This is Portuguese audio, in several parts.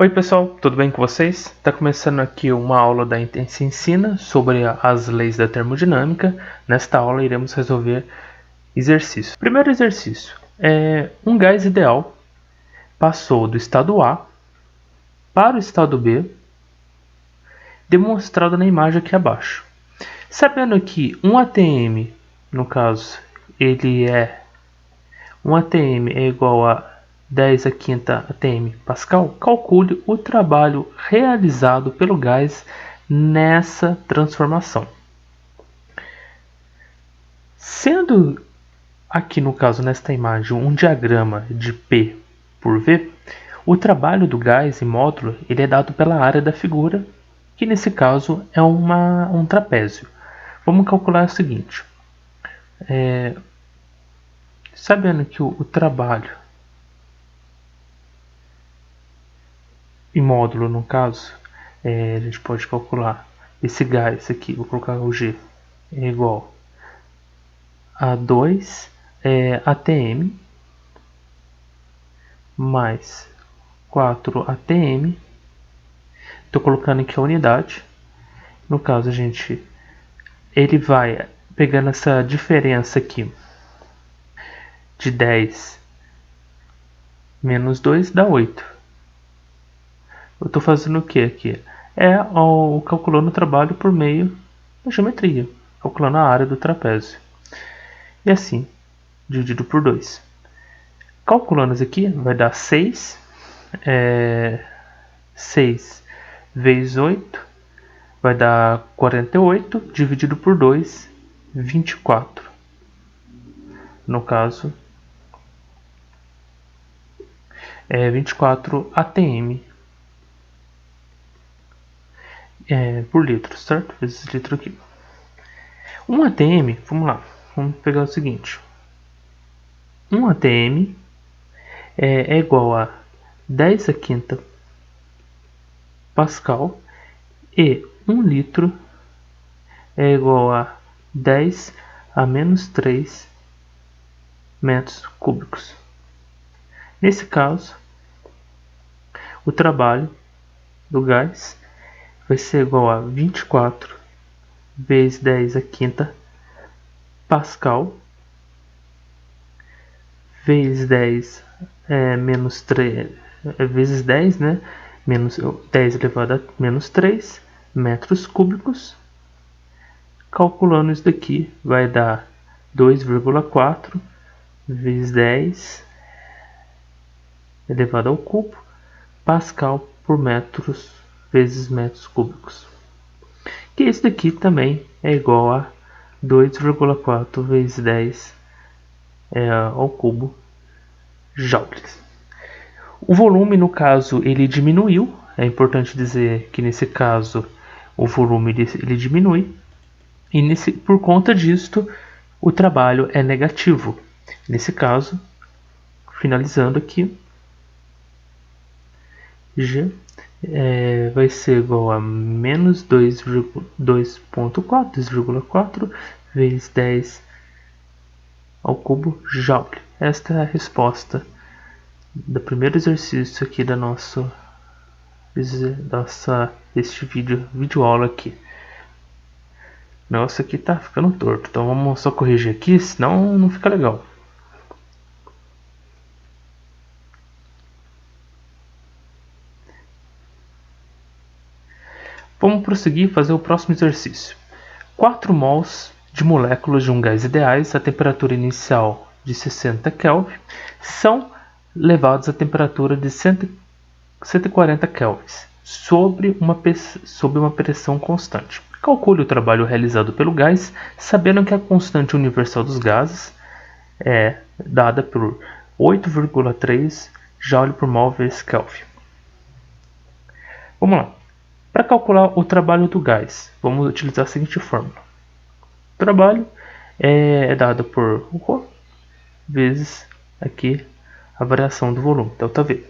Oi pessoal, tudo bem com vocês? Está começando aqui uma aula da Intense Ensina sobre as leis da termodinâmica. Nesta aula iremos resolver exercícios. Primeiro exercício é um gás ideal passou do estado A para o estado B, demonstrado na imagem aqui abaixo. Sabendo que um ATM, no caso, um ATM é igual a 10 a quinta atm Pascal, calcule o trabalho realizado pelo gás nessa transformação. Sendo aqui no caso nesta imagem um diagrama de P por V, o trabalho do gás em módulo ele é dado pela área da figura, que nesse caso é um trapézio. Vamos calcular o seguinte, sabendo que o trabalho em módulo, no caso, a gente pode calcular esse gás aqui, vou colocar o G, é igual a 2 ATM mais 4 ATM. Estou colocando aqui a unidade. No caso, ele vai pegando essa diferença aqui de 10 menos 2 dá 8. Eu estou fazendo o que aqui? Calculando o trabalho por meio da geometria, calculando a área do trapézio. E assim, dividido por 2. Calculando isso aqui, vai dar 6. 6 vezes 8 vai dar 48, dividido por 2, 24. No caso, 24 ATM por litro, certo? Vezes litro aqui. Um ATM, vamos lá, vamos pegar o seguinte. Um ATM é igual a 10 a quinta Pascal e 1 litro é igual a 10 a menos 3 metros cúbicos. Nesse caso, o trabalho do gás vai ser igual a 24 vezes 10 a quinta Pascal vezes 10 menos 3 vezes 10, né? Menos 10 elevado a menos 3 metros cúbicos. Calculando isso daqui, vai dar 2,4 vezes 10 elevado ao cubo Pascal por metros vezes metros cúbicos. Que isso daqui também é igual a 2,4 vezes 10 ao cubo joules. O volume, no caso, ele diminuiu. É importante dizer que nesse caso o volume ele diminui. E por conta disto, o trabalho é negativo. Nesse caso, finalizando aqui, G vai ser igual a menos 2,4 vezes 10 ao cubo joule. Esta é a resposta do primeiro exercício aqui da este vídeo aula aqui. Nossa, aqui tá ficando torto, então vamos só corrigir aqui, senão não fica legal. Vamos prosseguir e fazer o próximo exercício. 4 mols de moléculas de um gás ideais a temperatura inicial de 60 Kelvin são levados à temperatura de 140 Kelvin sob uma pressão constante. Calcule o trabalho realizado pelo gás, sabendo que a constante universal dos gases é dada por 8,3 Joule por mol vezes Kelvin. Vamos lá. Para calcular o trabalho do gás, vamos utilizar a seguinte fórmula. O trabalho é dado por ρ vezes aqui a variação do volume, ΔV.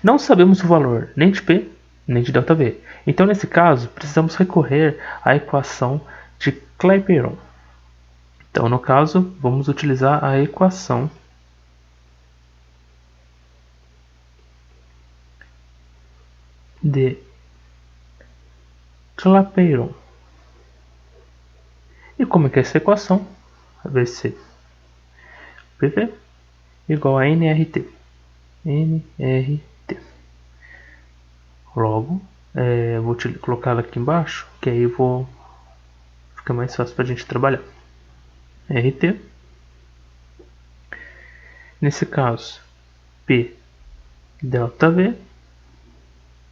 Não sabemos o valor nem de P nem de ΔV. Então, nesse caso, precisamos recorrer à equação de Clapeyron. Então, no caso, vamos utilizar a equação de Clapeyron. E como é que é essa equação? Vai ser PV igual a nRT. nRT. Logo, vou colocar ela aqui embaixo, que aí fica mais fácil para a gente trabalhar. RT. Nesse caso, P delta V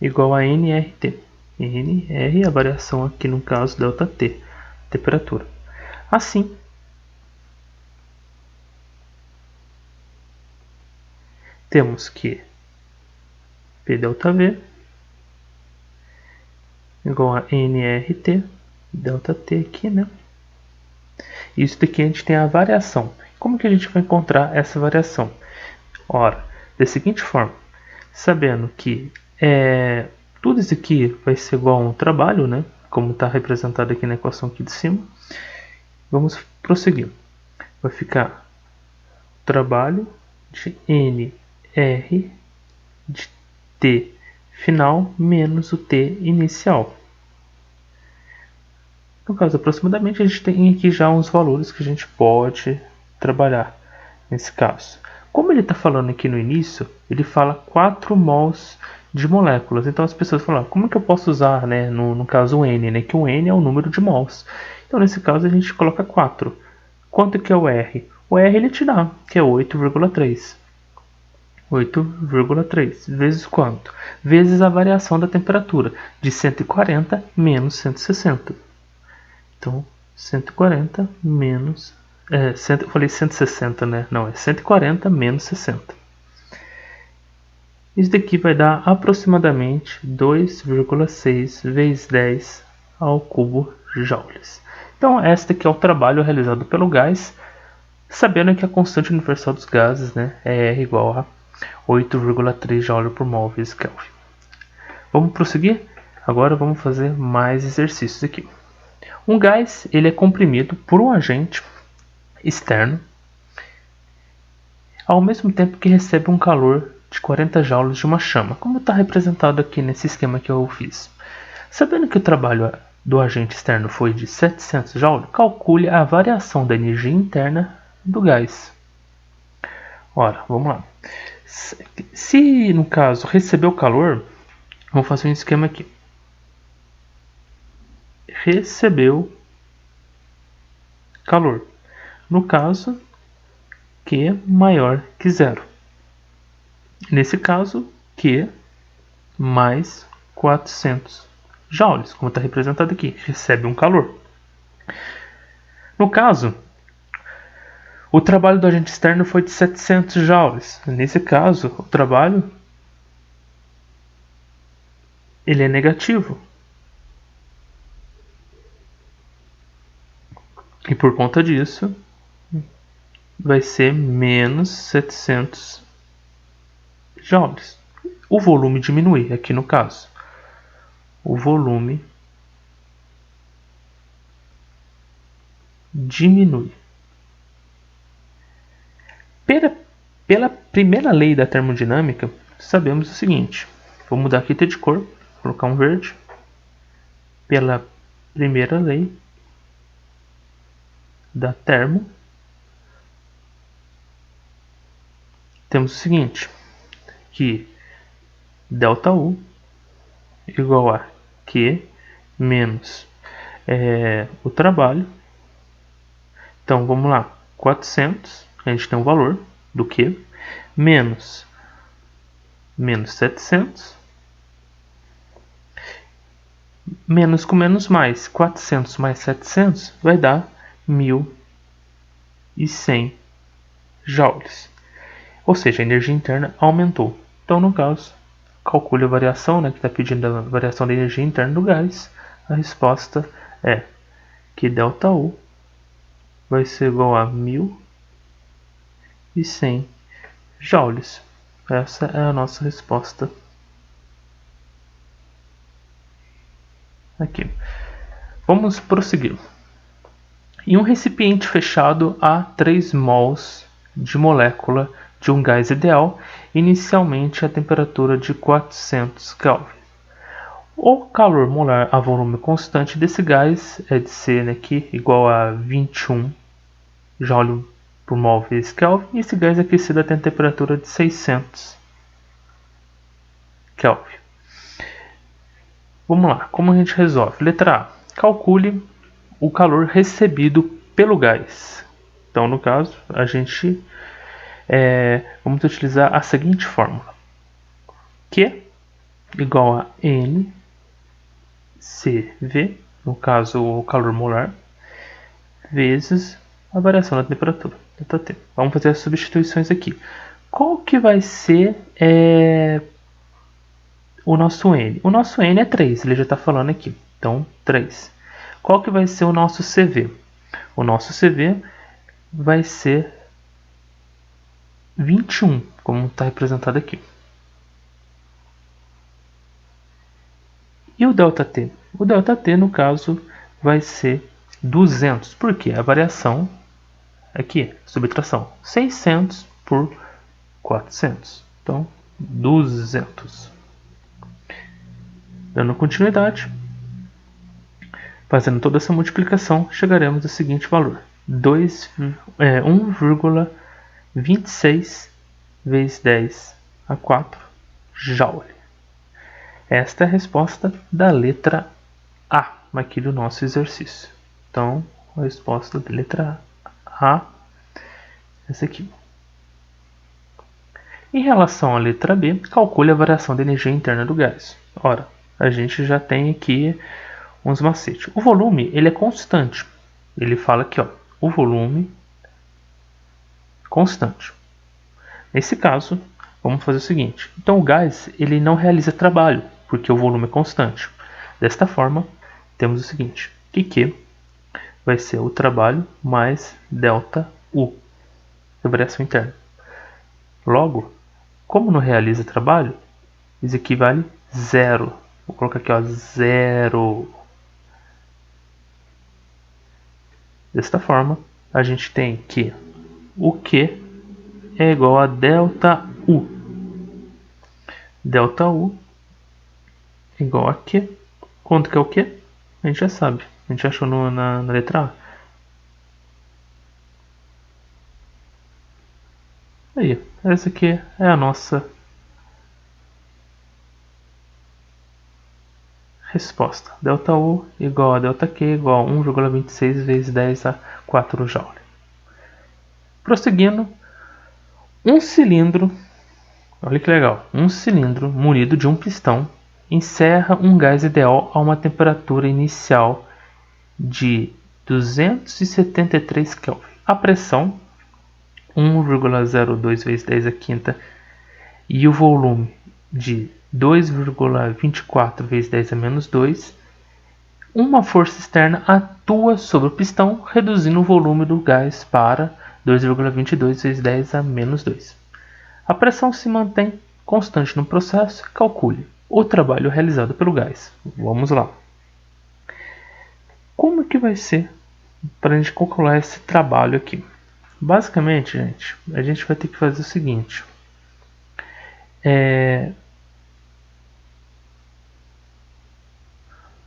igual a nRT. nR, a variação aqui no caso delta T, temperatura. Assim, temos que P delta V igual a nRT delta T aqui, né? Isso daqui a gente tem a variação. Como que a gente vai encontrar essa variação? Ora, da seguinte forma, sabendo que tudo isso aqui vai ser igual a um trabalho, né? Como está representado aqui na equação aqui de cima. Vamos prosseguir. Vai ficar trabalho de NR de T final menos o T inicial. No caso, aproximadamente, a gente tem aqui já uns valores que a gente pode trabalhar nesse caso. Como ele está falando aqui no início, ele fala 4 mols de moléculas. Então as pessoas falam, como é que eu posso usar, né, no caso o N, né, que o N é o número de mols. Então nesse caso a gente coloca 4. Quanto que é o R? O R ele te dá, que é 8,3. 8,3 vezes quanto? Vezes a variação da temperatura, de 140 menos 160. Então, 140 menos... eu falei 160, né? Não, é 140 menos 60. Isso daqui vai dar aproximadamente 2,6 vezes 10 ao cubo joules. Então, este aqui é o trabalho realizado pelo gás, sabendo que a constante universal dos gases, né, é R igual a 8,3 joule por mol vezes Kelvin. Vamos prosseguir? Agora vamos fazer mais exercícios aqui. Um gás ele é comprimido por um agente externo, ao mesmo tempo que recebe um calor de 40 joules de uma chama, como está representado aqui nesse esquema que eu fiz. Sabendo que o trabalho do agente externo foi de 700 joules, calcule a variação da energia interna do gás. Ora, vamos lá. Se no caso recebeu calor, vamos fazer um esquema aqui. Recebeu calor. No caso, Q maior que zero. Nesse caso, Q mais 400 joules, como está representado aqui, recebe um calor. No caso, o trabalho do agente externo foi de 700 joules. Nesse caso, o trabalho ele é negativo. E por conta disso, vai ser menos 700 joules. O volume diminui aqui no caso. O volume diminui. Pela primeira lei da termodinâmica, sabemos o seguinte. Vou mudar aqui de cor, colocar um verde. Pela primeira lei da termo, temos o seguinte, que ΔU igual a Q menos o trabalho. Então vamos lá, 400, a gente tem um valor do Q, menos 700, menos com menos mais, 400 mais 700 vai dar 1100 joules. Ou seja, a energia interna aumentou. Então, no caso, calcule a variação, né, que está pedindo a variação da energia interna do gás. A resposta é que ΔU vai ser igual a 1100 joules. Essa é a nossa resposta. Aqui. Vamos prosseguir. Em um recipiente fechado há 3 mols de molécula de um gás ideal, inicialmente a temperatura de 400 Kelvin. O calor molar a volume constante desse gás é de ser aqui igual a 21 joule por mol vezes Kelvin, e esse gás é aquecido até a temperatura de 600 Kelvin. Vamos lá, como a gente resolve? Letra A. Calcule o calor recebido pelo gás. Então, no caso, a gente vamos utilizar a seguinte fórmula: Q igual a NCV, no caso o calor molar, vezes a variação da temperatura, ΔT. Vamos fazer as substituições aqui. Qual que vai ser o nosso N? O nosso N é 3, ele já está falando aqui. Então, 3. Qual que vai ser o nosso CV? O nosso CV vai ser 21, como está representado aqui. E o ΔT? O ΔT, no caso, vai ser 200, porque a variação aqui, subtração, 600 por 400. Então, 200. Dando continuidade, fazendo toda essa multiplicação, chegaremos ao seguinte valor: 1,26 vezes 10 a 4 joule. Esta é a resposta da letra A aqui do nosso exercício. Então, a resposta da letra A é essa aqui. Em relação à letra B, calcule a variação da energia interna do gás. Ora, a gente já tem aqui uns macetes. O volume, ele é constante. Ele fala aqui, ó, o volume constante. Nesse caso, vamos fazer o seguinte. Então, o gás, ele não realiza trabalho, porque o volume é constante. Desta forma, temos o seguinte, que Q vai ser o trabalho mais ΔU, a variação interna. Logo, como não realiza trabalho, isso equivale a zero. Vou colocar aqui, ó, zero. Desta forma, a gente tem que o Q é igual a ΔU. ΔU é igual a Q. Quanto que é o Q? A gente já sabe. A gente achou na letra A. Aí, essa aqui é a nossa resposta. ΔU igual a ΔQ igual a 1,26 vezes 10 a 4 joule. Prosseguindo, um cilindro, olha que legal, um cilindro munido de um pistão encerra um gás ideal a uma temperatura inicial de 273 Kelvin. A pressão 1,02 vezes 10 a quinta e o volume de 2,24 vezes 10 a menos 2, uma força externa atua sobre o pistão, reduzindo o volume do gás para 2,22 vezes 10 a menos 2. A pressão se mantém constante no processo. Calcule o trabalho realizado pelo gás. Vamos lá. Como que vai ser para a gente calcular esse trabalho aqui? Basicamente, gente, a gente vai ter que fazer o seguinte.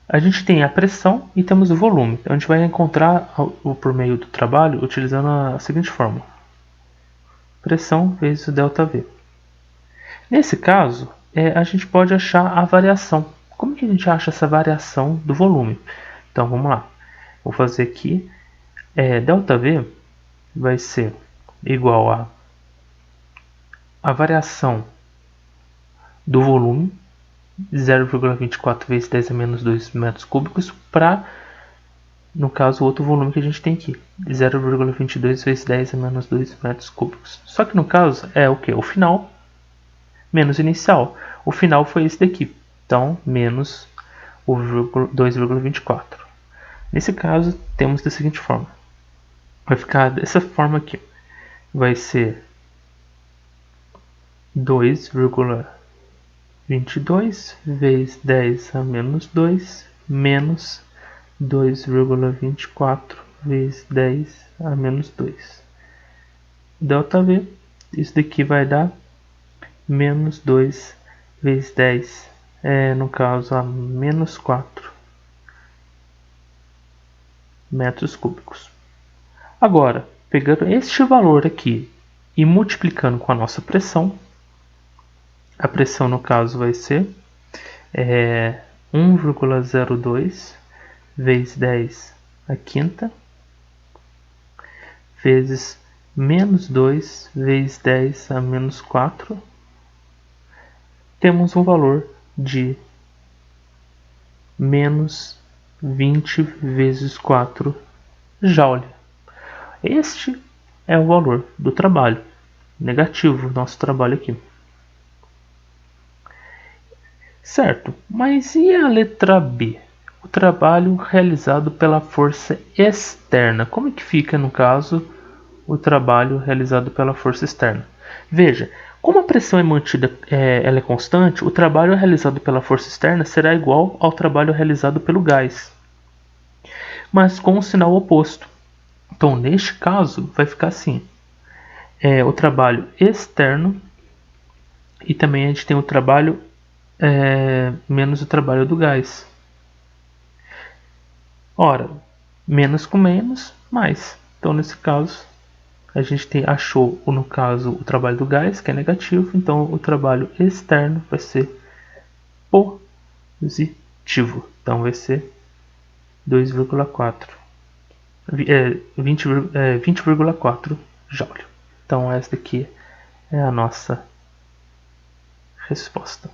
A gente tem a pressão e temos o volume. Então, a gente vai encontrar por meio do trabalho utilizando a seguinte fórmula: pressão vezes o ΔV. Nesse caso, a gente pode achar a variação. Como que a gente acha essa variação do volume? Então, vamos lá. Vou fazer aqui. ΔV vai ser igual a variação do volume, 0,24 vezes 10 a menos 2 metros cúbicos, para, no caso, o outro volume que a gente tem aqui, 0,22 vezes 10 a menos 2 metros cúbicos. Só que no caso é o que? O final menos o inicial. O final foi esse daqui, então menos o 2,24. Nesse caso, temos da seguinte forma. Vai ficar dessa forma aqui. Vai ser 2,22 vezes 10 a menos 2 menos 2,24 vezes 10 a menos 2. ΔV, isso daqui vai dar menos 2 vezes 10 no caso a menos 4 metros cúbicos. Agora, pegando este valor aqui e multiplicando com a nossa pressão, a pressão no caso vai ser 1,02 vezes 10 a quinta vezes menos 2 vezes 10 a menos 4, temos um valor de menos 20 vezes 4 joule. Este é o valor do trabalho negativo, nosso trabalho aqui. Certo, mas e a letra B? O trabalho realizado pela força externa. Como é que fica, no caso, o trabalho realizado pela força externa? Veja, como a pressão é mantida, ela é constante, o trabalho realizado pela força externa será igual ao trabalho realizado pelo gás, mas com o sinal oposto. Então, neste caso, vai ficar assim. O trabalho externo e também a gente tem o trabalho menos o trabalho do gás. Ora, menos com menos, mais. Então, nesse caso, a gente achou, no caso, o trabalho do gás, que é negativo. Então, o trabalho externo vai ser positivo. Então, vai ser 2,4. 20,4 joule. Então, essa daqui é a nossa resposta.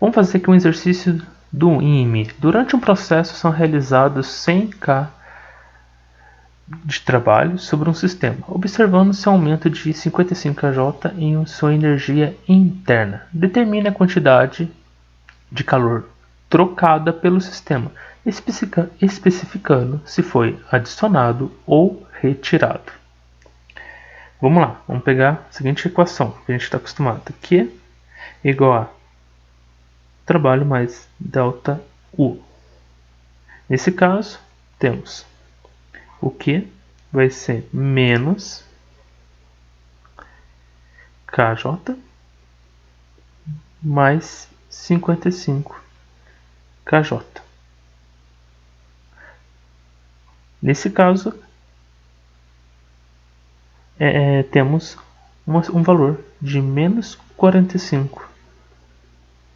Vamos fazer aqui um exercício do IME. Durante um processo são realizados 100K de trabalho sobre um sistema, observando-se aumento de 55 kJ em sua energia interna. Determine a quantidade de calor trocada pelo sistema, especificando se foi adicionado ou retirado. Vamos lá, vamos pegar a seguinte equação que a gente está acostumado. Q igual a trabalho mais delta U. Nesse caso, temos o Q vai ser menos KJ mais 55 KJ. Nesse caso, temos um valor de menos 45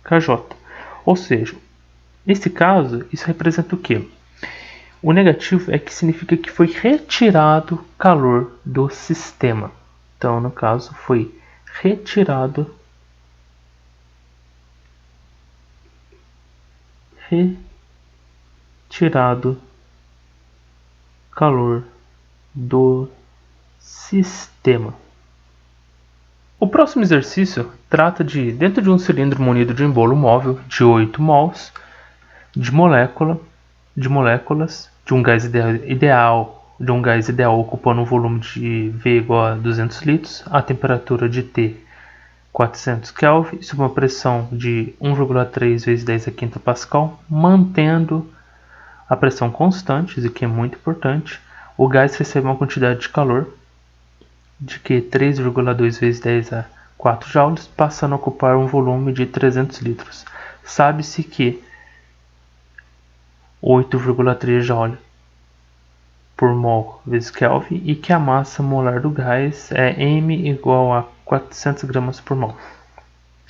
KJ. Ou seja, nesse caso, isso representa o quê? O negativo é que significa que foi retirado calor do sistema. Então, no caso, foi retirado calor do sistema. O próximo exercício trata de, dentro de um cilindro munido de um embolo móvel de 8 mols de moléculas de um gás ideal ocupando um volume de V igual a 200 litros, a temperatura de T 400 Kelvin, sob uma pressão de 1,3 vezes 10 a quinta Pascal, mantendo a pressão constante, isso aqui é muito importante. O gás recebe uma quantidade de calor de que 3,2 vezes 10 a 4 joules, passando a ocupar um volume de 300 litros. Sabe-se que 8,3 joule por mol vezes Kelvin e que a massa molar do gás é M igual a 400 gramas por mol.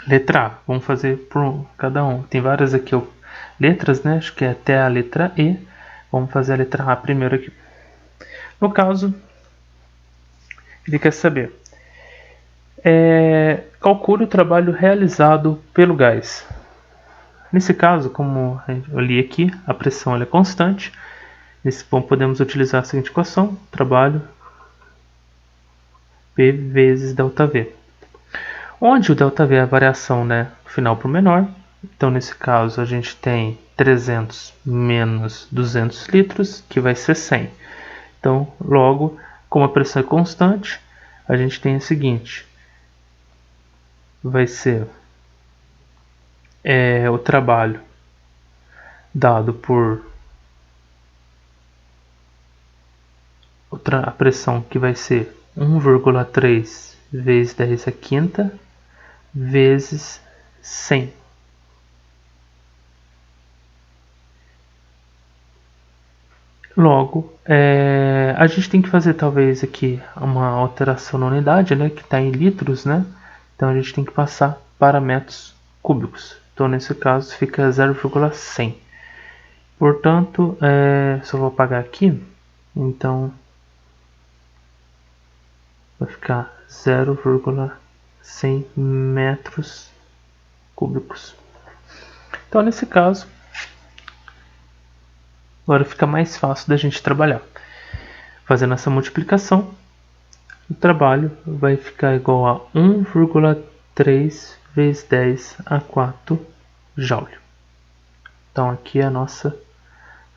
Letra A, vamos fazer por cada um. Tem várias aqui letras, né? Acho que é até a letra E. Vamos fazer a letra A primeiro aqui. No caso, ele quer saber: calcule o trabalho realizado pelo gás. Nesse caso, como eu li aqui, a pressão é constante. Nesse ponto podemos utilizar a seguinte equação: trabalho P vezes ΔV. Onde o ΔV é a variação, né, final para o menor. Então, nesse caso, a gente tem 300 menos 200 litros, que vai ser 100. Então, logo, como a pressão é constante, a gente tem o seguinte: vai ser o trabalho dado por a pressão, que vai ser 1,3 vezes 10 à quinta vezes 100. Logo, a gente tem que fazer talvez aqui uma alteração na unidade, né, que está em litros, né? Então a gente tem que passar para metros cúbicos. Então nesse caso fica 0,100. Portanto, só vou apagar aqui. Então vai ficar 0,100 metros cúbicos. Então nesse caso, agora fica mais fácil da gente trabalhar. Fazendo essa multiplicação, o trabalho vai ficar igual a 1,3 vezes 10 a 4 joule. Então aqui é a nossa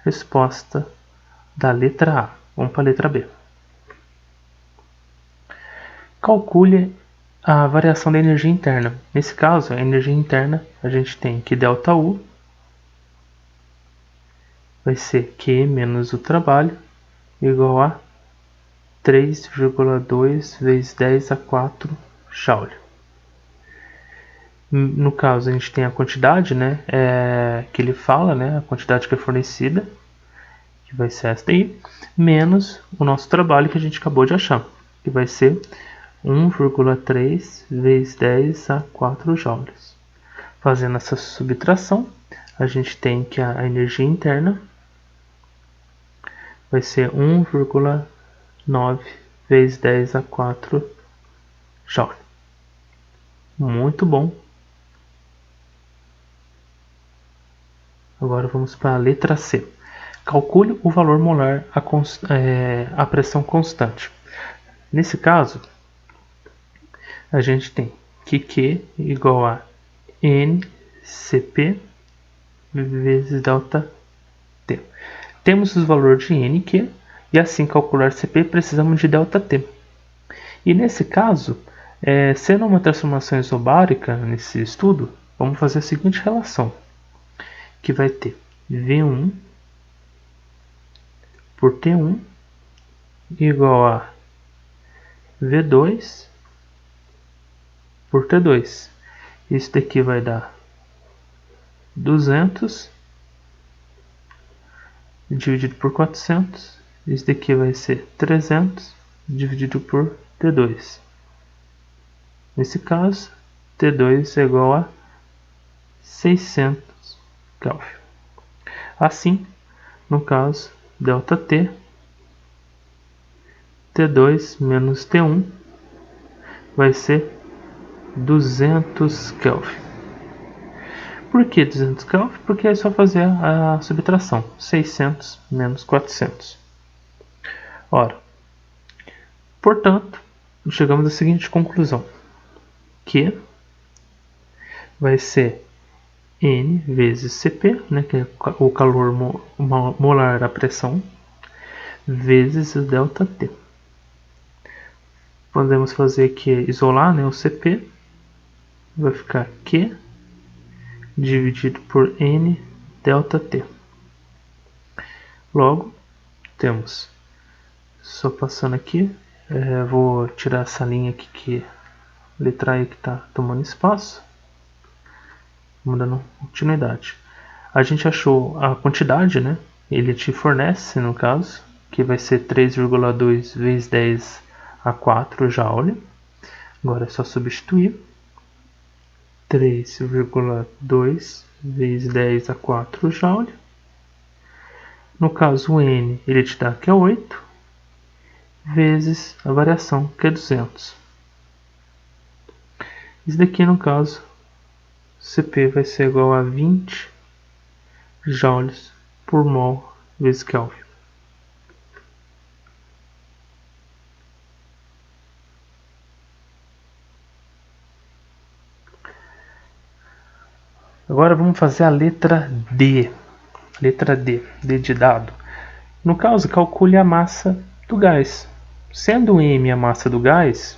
resposta da letra A. Vamos para a letra B. Calcule a variação da energia interna. Nesse caso, a energia interna, a gente tem que ΔU vai ser Q menos o trabalho igual a 3,2 vezes 10 a 4 joule. No caso, a gente tem a quantidade, né, que ele fala, né, a quantidade que é fornecida, que vai ser esta aí, menos o nosso trabalho que a gente acabou de achar, que vai ser 1,3 vezes 10 a 4 joules. Fazendo essa subtração, a gente tem que a energia interna vai ser 1,9 vezes 10 a 4 joule. Muito bom. Agora vamos para a letra C. Calcule o valor molar a pressão constante. Nesse caso, a gente tem que Q igual a NCP vezes ΔT. Temos os valores de N e Q, e assim calcular CP precisamos de ΔT. E nesse caso, sendo uma transformação isobárica nesse estudo, vamos fazer a seguinte relação, que vai ter V1 por T1 igual a V2 por T2. Isso daqui vai dar 200 dividido por 400. Isso daqui vai ser 300 dividido por T2. Nesse caso, T2 é igual a 600 Kelvin. Assim, no caso, ΔT, T2 menos T1 vai ser 200 Kelvin. Por que 200 Kelvin? Porque é só fazer a subtração. 600 menos 400. Ora, portanto, chegamos à seguinte conclusão. Que vai ser N vezes Cp, né, que é o calor molar da pressão, vezes o ΔT. Podemos fazer aqui isolar, né, o Cp, vai ficar Q dividido por N ΔT. Logo, temos, só passando aqui, vou tirar essa linha aqui, que letra E que está tomando espaço, vamos dando continuidade. A gente achou a quantidade, né? Ele te fornece, no caso, que vai ser 3,2 vezes 10 a 4 joule. Agora é só substituir. 3,2 vezes 10 a 4 joule. No caso, o N ele te dá que é 8, vezes a variação, que é 200. Isso daqui, no caso, Cp vai ser igual a 20 joules por mol vezes Kelvin. Agora vamos fazer a letra D. Letra D, D de dado. No caso, calcule a massa do gás. Sendo M a massa do gás,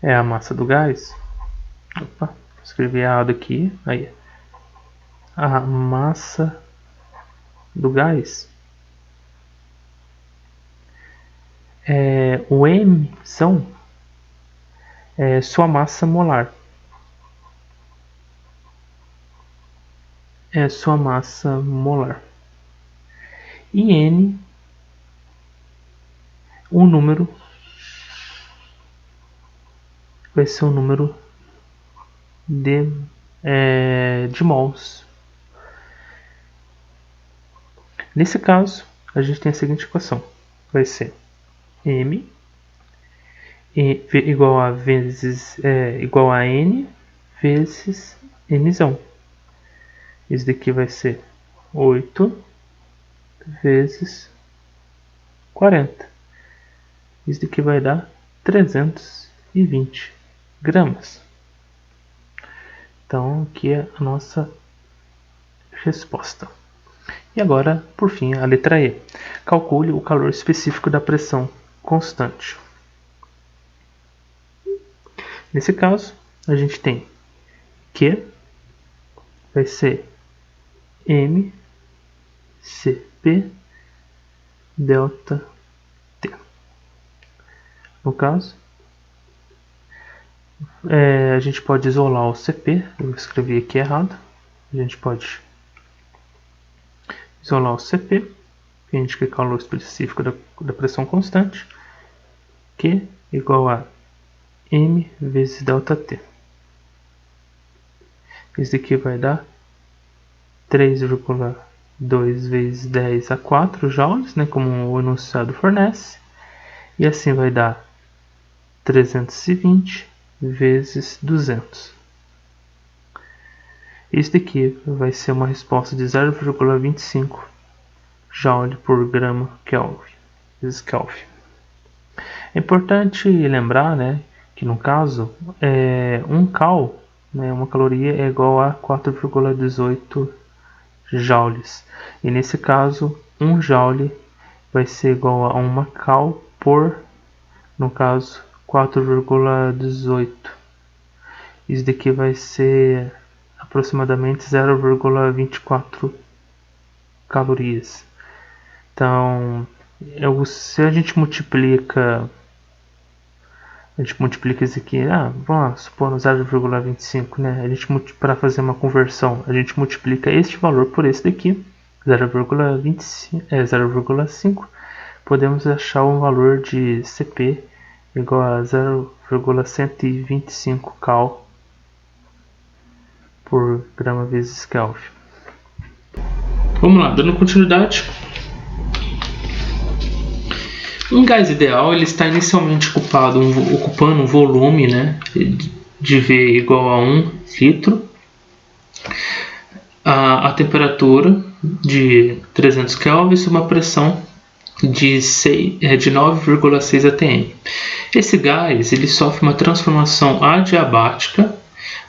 é a massa do gás. Opa, escrevi errado aqui. Aí. A massa do gás. O M são sua massa molar. Sua massa molar. E N, o número, vai ser o número de mols. Nesse caso, a gente tem a seguinte equação. Vai ser M igual a N vezes Nzão. Isso daqui vai ser 8 vezes 40. Isso daqui vai dar 320 gramas. Então, aqui é a nossa resposta. E agora, por fim, a letra E. Calcule o calor específico da pressão constante. Nesse caso, a gente tem que vai ser mCp delta T. No caso, a gente pode isolar o Cp, eu escrevi aqui errado. A gente pode isolar o Cp, que a gente quer calor específico da pressão constante, que é igual a M vezes ΔT. Isso aqui vai dar 3,2 vezes 10 a 4 joules, né, como o enunciado fornece. E assim vai dar 320 vezes 200. Isso daqui vai ser uma resposta de 0,25 joule por grama Kelvin. É importante lembrar, né, que no caso, 1 cal, né, uma caloria é igual a 4,18 joules. E nesse caso, 1 joule vai ser igual a 1 cal por, no caso, 4,18. Isso daqui vai ser aproximadamente 0,24 calorias. Então, se a gente multiplica isso aqui, vamos supor 0,25, né? Para fazer uma conversão, a gente multiplica este valor por esse daqui, 0,5, podemos achar um valor de Cp igual a 0,125 cal por grama vezes Kelvin. Vamos lá, dando continuidade. Um gás ideal ele está inicialmente ocupando um volume, né, de V igual a 1 litro, a temperatura de 300 Kelvin e uma pressão de 9,6 atm. Esse gás ele sofre uma transformação adiabática,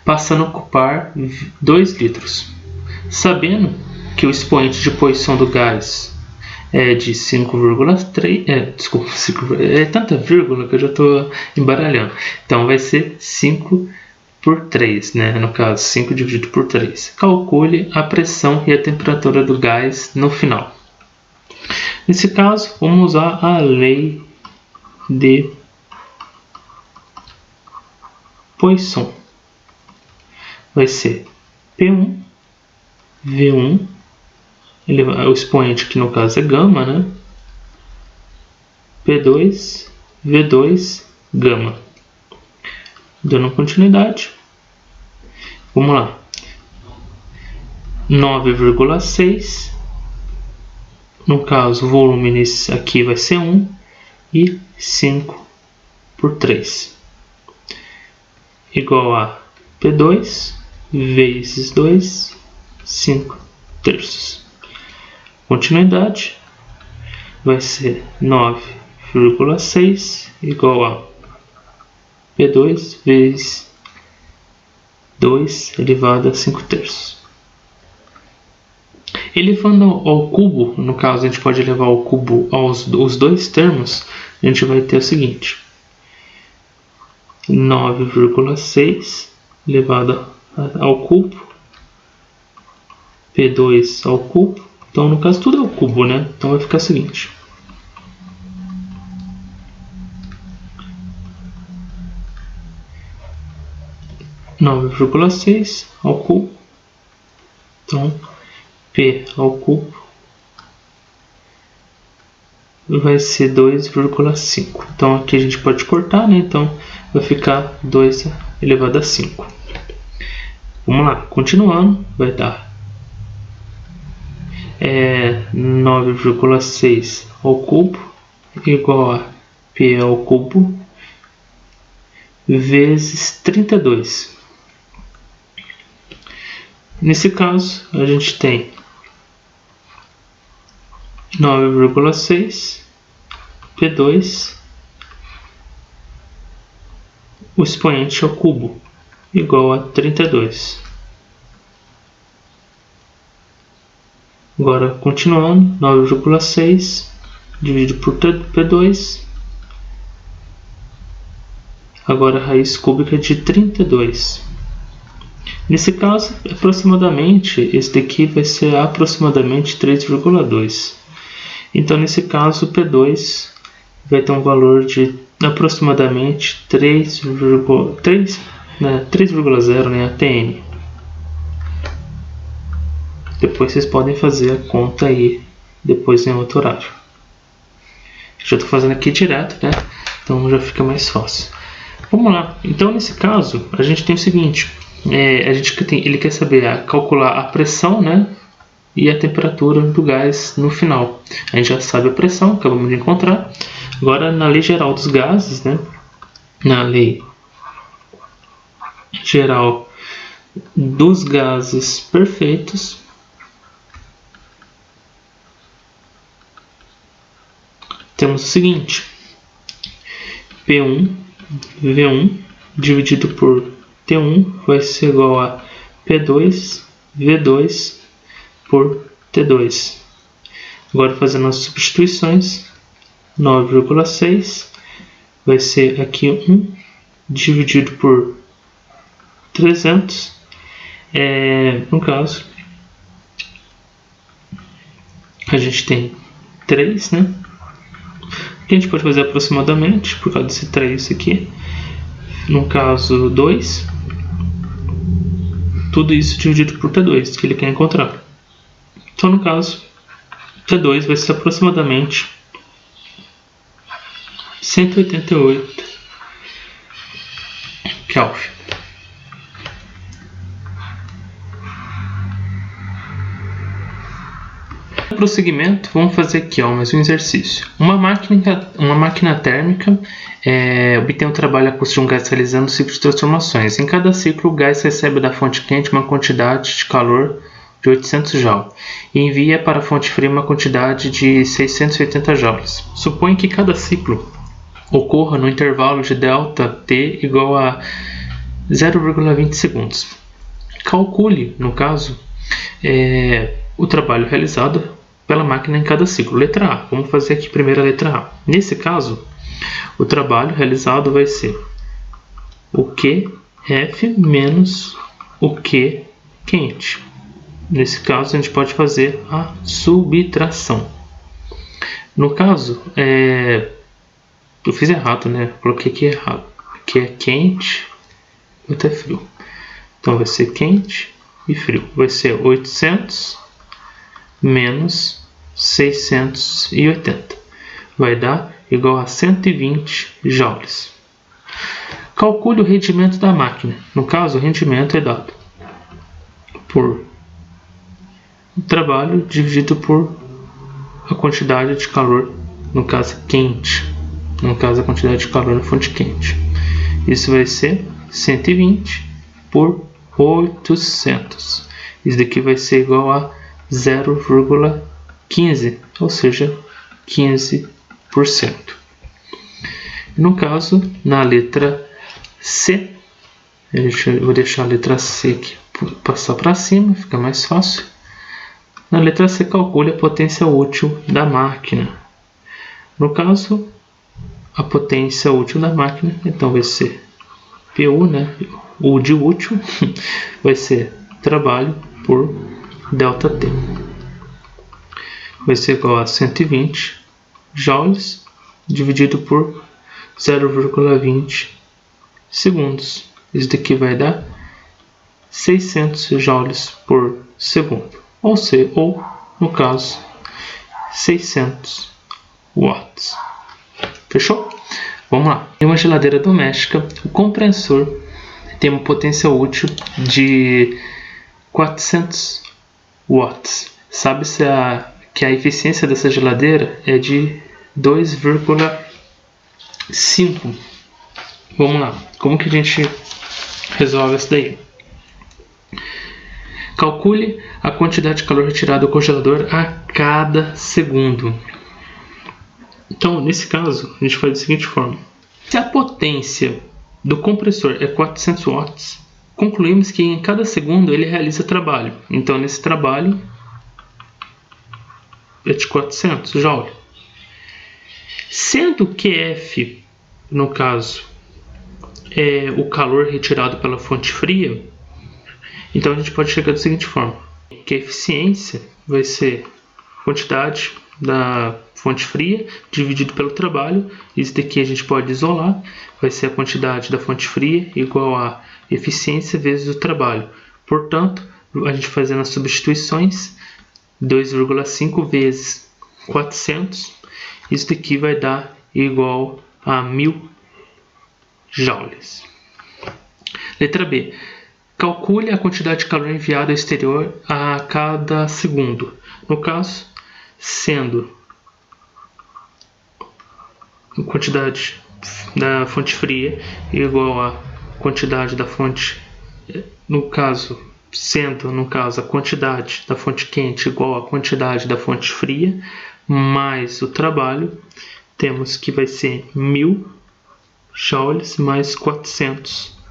passando a ocupar 2 litros. Sabendo que o expoente de posição do gás é de 5,3, é tanta vírgula que eu já estou embaralhando. Então vai ser 5 por 3, né? No caso, 5 dividido por 3. Calcule a pressão e a temperatura do gás no final. Nesse caso, vamos usar a lei de Poisson. Vai ser P1, V1, o expoente que no caso é gama, né? P2, V2, gama. Dando continuidade. Vamos lá. 9,6. No caso, o volume nesse aqui vai ser 1. E 5 por 3. Igual a P2 vezes 2, 5 terços. Continuidade. Vai ser 9,6 igual a P2 vezes 2 elevado a 5 terços. Elevando ao cubo, no caso a gente pode elevar ao cubo os dois termos, a gente vai ter o seguinte: 9,6 elevado ao cubo, P2 ao cubo. Então, no caso, tudo é ao cubo, né? Então vai ficar o seguinte: 9,6 ao cubo. Então, P ao cubo vai ser 2,5. Então, aqui a gente pode cortar, né? Então, vai ficar 2 elevado a 5. Vamos lá, continuando, vai dar 9,6 ao cubo igual a P ao cubo vezes 32. Nesse caso, a gente tem 9,6 P2, o expoente ao cubo, igual a 32. Agora, continuando, 9,6 dividido por P2. Agora, a raiz cúbica de 32. Nesse caso, aproximadamente, esse daqui vai ser aproximadamente 3,2. Então, nesse caso, o P2 vai ter um valor de aproximadamente 3,0, né, ATN. Depois vocês podem fazer a conta aí, depois em outro horário. Já estou fazendo aqui direto, né? Então já fica mais fácil. Vamos lá. Então, nesse caso, a gente tem o seguinte. Ele quer saber calcular a pressão, né? E a temperatura do gás no final. A gente já sabe a pressão, acabamos de encontrar. Agora, na lei geral dos gases, né? Na lei geral dos gases perfeitos, temos o seguinte: P1, V1 dividido por T1 vai ser igual a P2, V2 por T2. Agora, fazendo as substituições, 9,6 vai ser aqui 1 dividido por 300. No caso, a gente tem 3, né? Aqui a gente pode fazer aproximadamente, por causa desse 3 aqui. No caso, 2. Tudo isso dividido por T2, que ele quer encontrar. Então, no caso, T2 vai ser aproximadamente 188 Kelvin. No prosseguimento, vamos fazer aqui mais um exercício. Uma máquina térmica obtém o trabalho a custo de um gás realizando o ciclo de transformações. Em cada ciclo, o gás recebe da fonte quente uma quantidade de calor de 800 Joule e envia para a fonte fria uma quantidade de 680 joules. Supõe que cada ciclo ocorra no intervalo de ΔT igual a 0,20 segundos. Calcule, no caso, o trabalho realizado pela máquina em cada ciclo. Letra A. Vamos fazer aqui primeiro a letra A. Nesse caso, o trabalho realizado vai ser o QF menos o Q quente. Nesse caso, a gente pode fazer a subtração. No caso, eu fiz errado, né? Coloquei aqui errado. Aqui é quente, outro é frio. Então, vai ser quente e frio. Vai ser 800 menos 680. Vai dar igual a 120 joules. Calcule o rendimento da máquina. No caso, o rendimento é dado por trabalho dividido por a quantidade de calor, no caso quente, no caso a quantidade de calor na fonte quente. Isso vai ser 120 por 800. Isso daqui vai ser igual a 0,15, ou seja, 15%. No caso, na letra C, eu vou deixar a letra C aqui passar para cima, fica mais fácil. Na letra C, calcule a potência útil da máquina. No caso, a potência útil da máquina, então vai ser PU, né? O de útil vai ser trabalho por ΔT. Vai ser igual a 120 joules dividido por 0,20 segundos. Isso daqui vai dar 600 joules por segundo, ou no caso 600 watts. Fechou? Vamos lá. Em uma geladeira doméstica, o compressor tem uma potência útil de 400 watts. Sabe-se que a eficiência dessa geladeira é de 2,5. Vamos lá. Como que a gente resolve isso daí? Calcule a quantidade de calor retirada do congelador a cada segundo. Então, nesse caso, a gente faz da seguinte forma. Se a potência do compressor é 400 watts, concluímos que em cada segundo ele realiza trabalho. Então, nesse trabalho é de 400 joules. Sendo que F, no caso, é o calor retirado pela fonte fria, então a gente pode chegar da seguinte forma. Que a eficiência vai ser a quantidade da fonte fria dividido pelo trabalho. Isso daqui a gente pode isolar. Vai ser a quantidade da fonte fria igual a eficiência vezes o trabalho. Portanto, a gente fazendo as substituições, 2,5 vezes 400, isso daqui vai dar igual a 1000 joules. Letra B. Calcule a quantidade de calor enviado ao exterior a cada segundo. No caso, sendo a quantidade da fonte fria igual a quantidade da fonte, no caso a quantidade da fonte quente igual a quantidade da fonte fria, mais o trabalho, temos que vai ser 1000 joules mais 400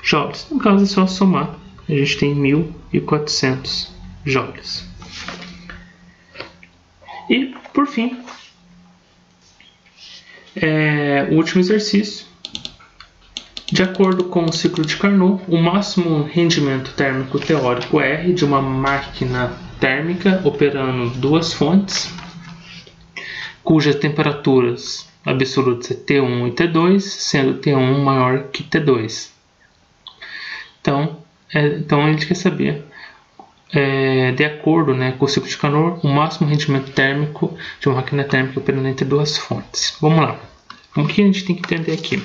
joules. No caso é só somar, a gente tem 1400 joules. E por fim, o último exercício. De acordo com o ciclo de Carnot, o máximo rendimento térmico teórico R de uma máquina térmica operando duas fontes, cujas temperaturas absolutas é T1 e T2, sendo T1 maior que T2. Então a gente quer saber, de acordo com o ciclo de Carnot, o máximo rendimento térmico de uma máquina térmica operando entre duas fontes. Vamos lá. O que a gente tem que entender aqui?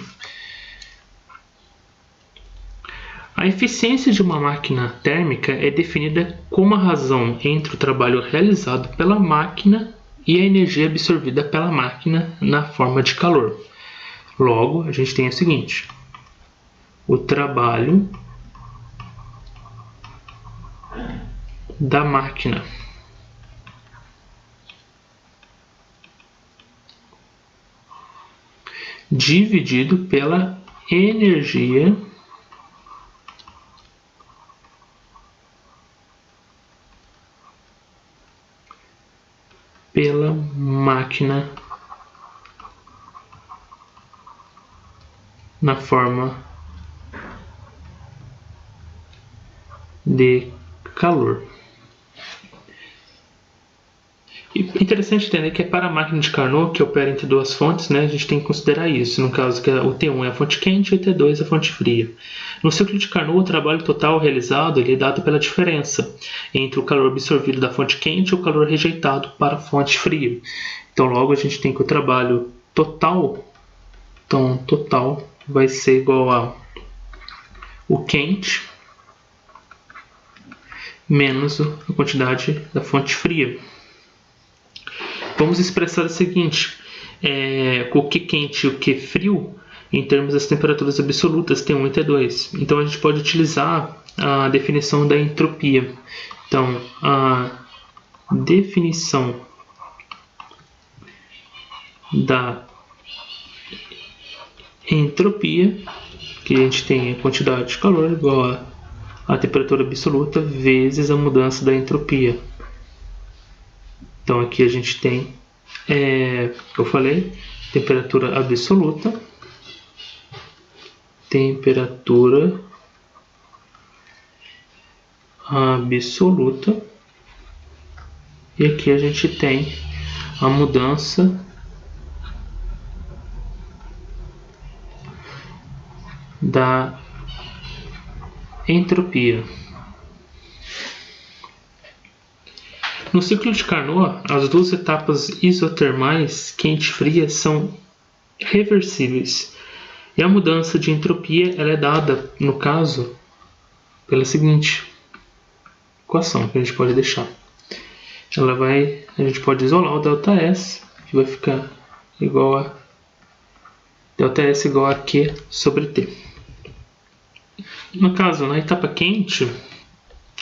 A eficiência de uma máquina térmica é definida como a razão entre o trabalho realizado pela máquina e a energia absorvida pela máquina na forma de calor. Logo, a gente tem o seguinte: o trabalho da máquina dividido pela energia pela máquina na forma de calor. E interessante entender que é para a máquina de Carnot, que opera entre duas fontes, a gente tem que considerar isso. No caso, que o T1 é a fonte quente e o T2 é a fonte fria. No ciclo de Carnot, o trabalho total realizado é dado pela diferença entre o calor absorvido da fonte quente e o calor rejeitado para a fonte fria. Então, logo, a gente tem que o trabalho total, total vai ser igual a o quente menos a quantidade da fonte fria. Vamos expressar o seguinte: o Q quente e o Q frio em termos das temperaturas absolutas T1 e T2. Então a gente pode utilizar a definição da entropia. Então a definição da entropia, que a gente tem a quantidade de calor igual a temperatura absoluta vezes a mudança da entropia. Então aqui a gente tem, eu falei, temperatura absoluta, e aqui a gente tem a mudança da entropia. No ciclo de Carnot, as duas etapas isotermais, quente e fria, são reversíveis. E a mudança de entropia ela é dada, no caso, pela seguinte equação que a gente pode deixar. A gente pode isolar o ΔS, que vai ficar igual a ΔS igual a Q sobre T. No caso, na etapa quente,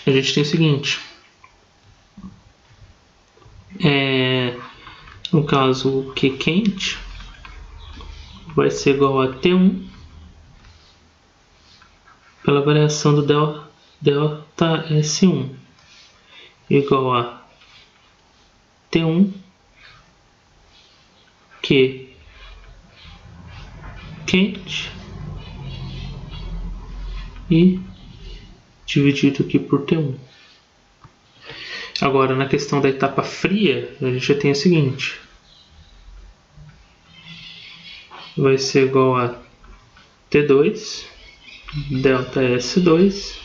a gente tem o seguinte. No caso, o Q quente vai ser igual a T1 pela variação do ΔS1 igual a T1 Q quente e dividido aqui por T1. Agora, na questão da etapa fria, a gente já tem o seguinte. Vai ser igual a T2 ΔS2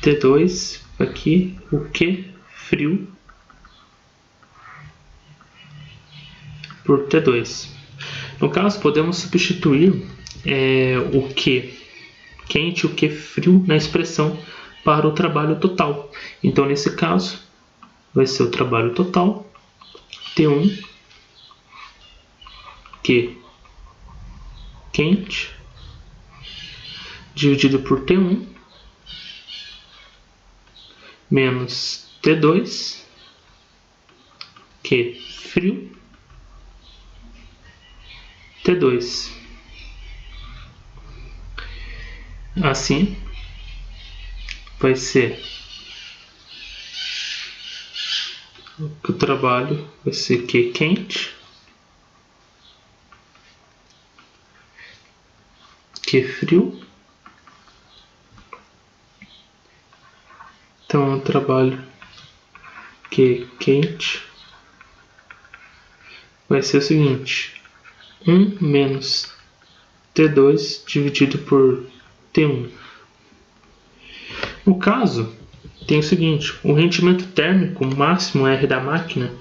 T2 aqui, o Q frio por T2. No caso, podemos substituir o Q quente e o Q frio na expressão para o trabalho total. Então, nesse caso, vai ser o trabalho total T1 Q quente dividido por T1 menos T2 Q frio T2. Assim, vai ser o trabalho vai ser Q quente Q frio. Então, o trabalho Q quente vai ser o seguinte: 1 menos T2 dividido por T1. No caso, tem o seguinte: o rendimento térmico máximo R da máquina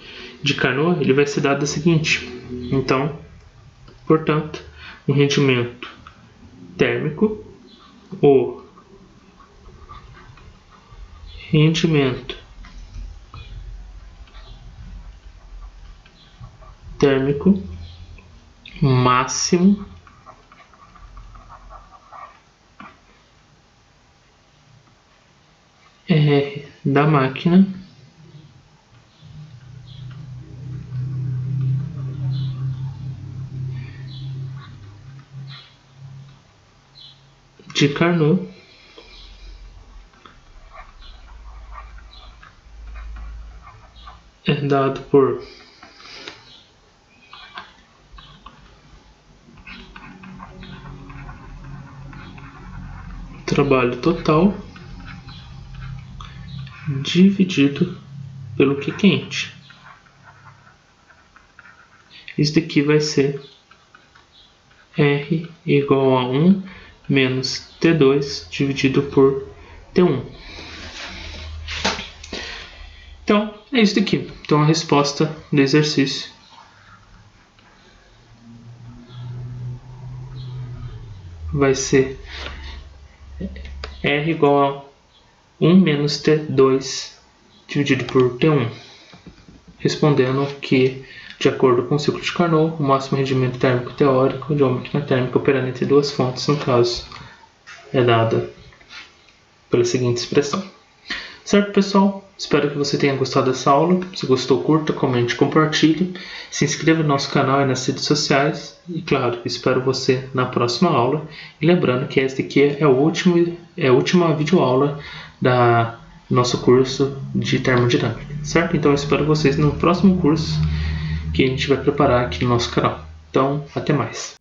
de Carnot ele vai ser dado da seguinte. Então, portanto, o rendimento térmico, o rendimento térmico máximo R da máquina de Carnot é dado por trabalho total dividido pelo Q quente. Isso daqui vai ser R igual a 1 menos T2 dividido por T1. Então, é isso daqui. Então, a resposta do exercício vai ser R igual a 1 menos T2 dividido por T1. Respondendo que, de acordo com o ciclo de Carnot, o máximo rendimento térmico teórico de uma máquina térmica operando entre duas fontes, no caso, é dada pela seguinte expressão. Certo, pessoal? Espero que você tenha gostado dessa aula. Se gostou, curta, comente, compartilhe. Se inscreva no nosso canal e nas redes sociais. E, claro, espero você na próxima aula. E lembrando que esta aqui é a última videoaula da nosso curso de termodinâmica. Certo? Então, eu espero vocês no próximo curso que a gente vai preparar aqui no nosso canal. Então, até mais.